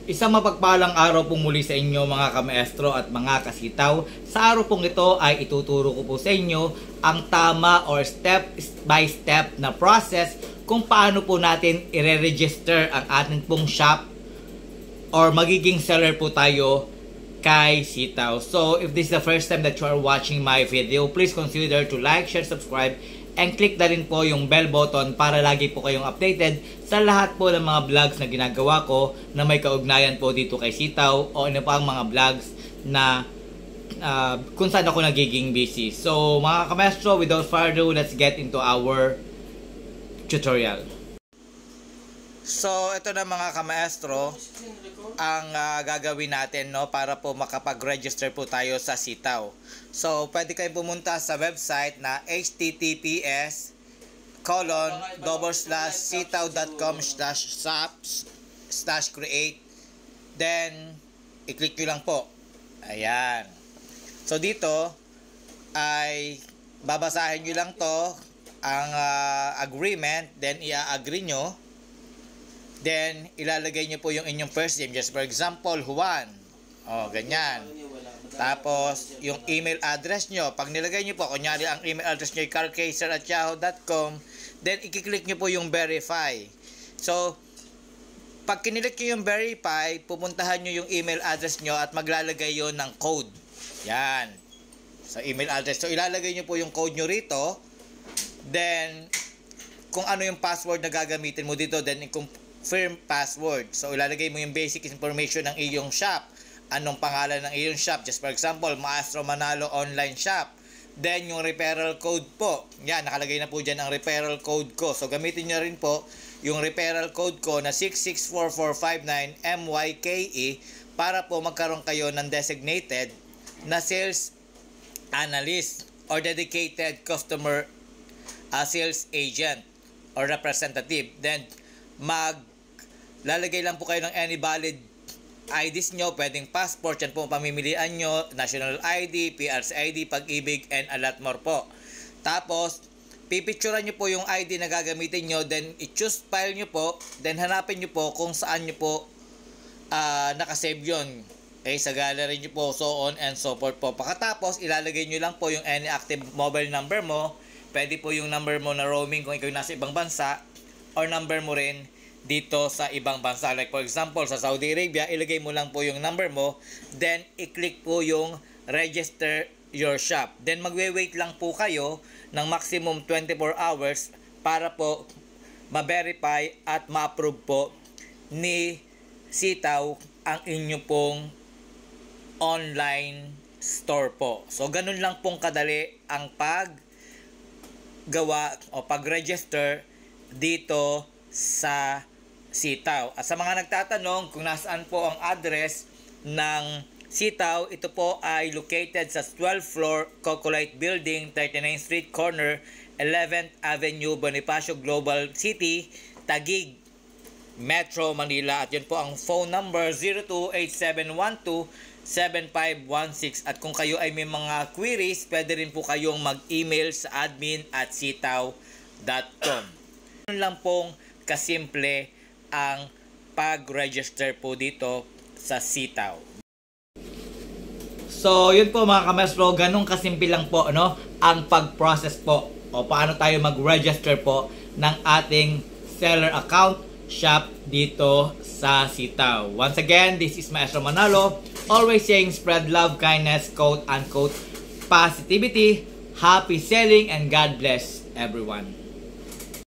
Isang mapagpalang araw po muli sa inyo mga kamaestro at mga kasitaw. Sa araw pong ito ay ituturo ko po sa inyo ang tama or step by step na process kung paano po natin i-register ang ating pong shop or magiging seller po tayo kay Sitaw. So if this is the first time that you are watching my video, please consider to like, share, subscribe, and click na rin po yung bell button para lagi po kayong updated sa lahat po ng mga vlogs na ginagawa ko na may kaugnayan po dito kay Sitaw o ano pa ang mga vlogs na kung saan ako nagiging busy. So mga kamaestro, without further ado, let's get into our tutorial. So ito na mga kamaestro ang gagawin natin, no, para po makapag-register po tayo sa Sitaw. So pwede kayo pumunta sa website na https://sitaw.com/shops/create, then i-click nyo lang po. Ayan. So dito ay babasahin nyo lang to ang agreement, then i-agree nyo. Then, ilalagay nyo po yung inyong first name. Just for example, Juan. O, ganyan. Tapos, yung email address nyo. Pag nilagay nyo po, kunyari ang email address nyo ay carlkaiser@yahoo.com, then, i-click nyo po yung verify. So, pag kinilik nyo yung verify, pupuntahan nyo yung email address nyo at maglalagay yon ng code. Yan. So, email address. So, ilalagay nyo po yung code nyo rito. Then, kung ano yung password na gagamitin mo dito, then, confirm password. So, ilalagay mo yung basic information ng iyong shop. Anong pangalan ng iyong shop? Just for example, Maestro Manalo Online Shop. Then, yung referral code po. Yan, nakalagay na po dyan ang referral code ko. So, gamitin nyo rin po yung referral code ko na 6644459MYKE para po magkaroon kayo ng designated na sales analyst or dedicated customer sales agent or representative. Then, lalagay lang po kayo ng any valid IDs nyo, pwedeng passport, yan po pamimilian nyo, national ID, PRC ID, Pag-ibig, and a lot more po. Tapos, pipicturean nyo po yung ID na gagamitin nyo, then i-choose file nyo po, then hanapin nyo po kung saan nyo po nakasave yun. Okay, sa gallery nyo po, so on and so forth po. Pagkatapos, ilalagay nyo lang po yung any active mobile number mo, pwede po yung number mo na roaming kung ikaw nasa ibang bansa, or number mo rin dito sa ibang bansa. Like for example, sa Saudi Arabia, ilagay mo lang po yung number mo, then i-click po yung register your shop. Then magwe-wait lang po kayo ng maximum 24 hours para po ma-verify at ma-approve po ni Sitaw ang inyo pong online store po. So ganun lang pong kadali ang paggawa o pag-register dito sa Sitaw. At sa mga nagtatanong kung nasaan po ang address ng Sitaw, ito po ay located sa 12th floor Cocolite Building, 39th Street Corner, 11th Avenue, Bonifacio Global City, Taguig, Metro Manila. At yun po ang phone number 0287127516. At kung kayo ay may mga queries, pwede rin po kayong mag-email sa admin@sitaw.com. Lang pong kasimple ang pag-register po dito sa Sitaw. So, yun po mga kamestro, ganun kasimple lang po, no, ang pag-process po o paano tayo mag-register po ng ating seller account shop dito sa Sitaw. Once again, this is Maestro Manalo, always saying spread love, kindness, quote unquote, positivity, happy selling, and God bless everyone.